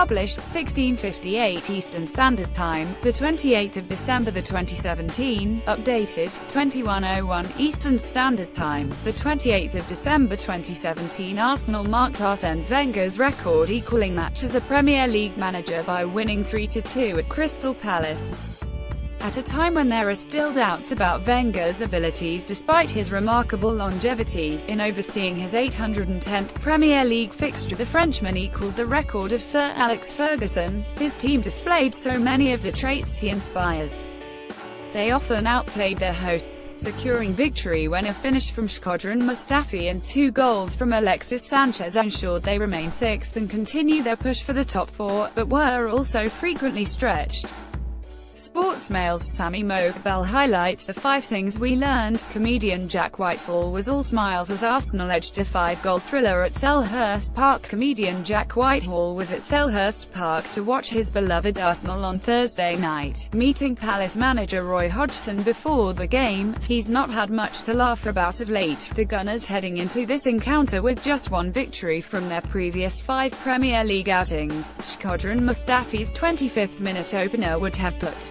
published, 16:58 Eastern Standard Time, the 28th of December 2017, updated, 21:01 Eastern Standard Time, the 28th of December 2017. Arsenal marked Arsene Wenger's record equalling match as a Premier League manager by winning 3-2 at Crystal Palace. At a time when there are still doubts about Wenger's abilities despite his remarkable longevity, in overseeing his 810th Premier League fixture, the Frenchman equaled the record of Sir Alex Ferguson. His team displayed so many of the traits he inspires. They often outplayed their hosts, securing victory when a finish from Shkodran Mustafi and 2 goals from Alexis Sanchez ensured they remain sixth and continue their push for the top 4, but were also frequently stretched. Sportsmail's Sammy Mogbel highlights the 5 things we learned. Comedian Jack Whitehall was all smiles as Arsenal edged a 5-goal thriller at Selhurst Park. Comedian Jack Whitehall was at Selhurst Park to watch his beloved Arsenal on Thursday night, meeting Palace manager Roy Hodgson before the game. He's not had much to laugh about of late, the Gunners heading into this encounter with just 1 victory from their previous 5 Premier League outings. Shkodran Mustafi's 25th minute opener would have put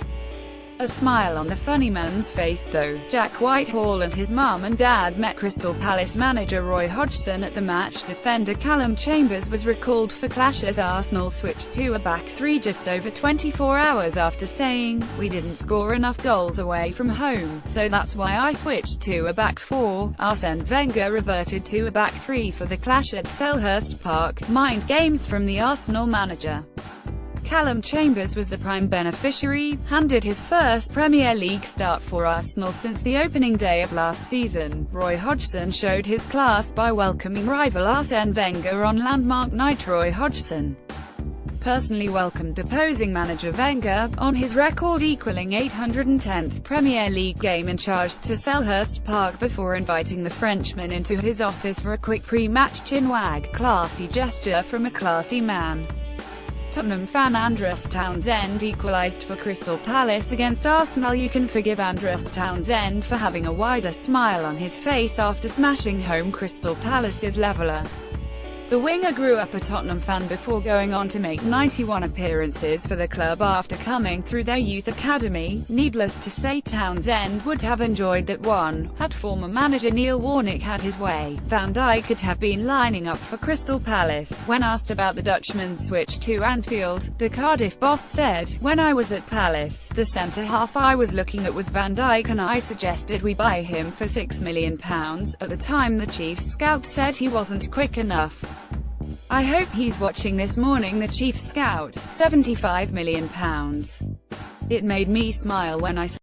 a smile on the funny man's face, though. Jack Whitehall and his mum and dad met Crystal Palace manager Roy Hodgson at the match. Defender Callum Chambers was recalled for clash as Arsenal switched to a back 3 just over 24 hours after saying, "We didn't score enough goals away from home, so that's why I switched to a back 4. Arsene Wenger reverted to a back 3 for the clash at Selhurst Park. Mind games from the Arsenal manager. Callum Chambers was the prime beneficiary, handed his first Premier League start for Arsenal since the opening day of last season. Roy Hodgson showed his class by welcoming rival Arsene Wenger on landmark night. Roy Hodgson personally welcomed opposing manager Wenger, on his record equalling 810th Premier League game in charge, to Selhurst Park before inviting the Frenchman into his office for a quick pre-match chinwag. Classy gesture from a classy man. Tottenham fan Andros Townsend equalised for Crystal Palace against Arsenal. You can forgive Andros Townsend for having a wider smile on his face after smashing home Crystal Palace's leveller. The winger grew up a Tottenham fan before going on to make 91 appearances for the club after coming through their youth academy. Needless to say, Townsend would have enjoyed that one. Had former manager Neil Warnock had his way, Van Dijk could have been lining up for Crystal Palace. When asked about the Dutchman's switch to Anfield, the Cardiff boss said, "When I was at Palace, the centre-half I was looking at was Van Dijk and I suggested we buy him for £6 million. At the time the chief scout said he wasn't quick enough. I hope he's watching this morning." The chief scout, £75 million. "It made me smile when I saw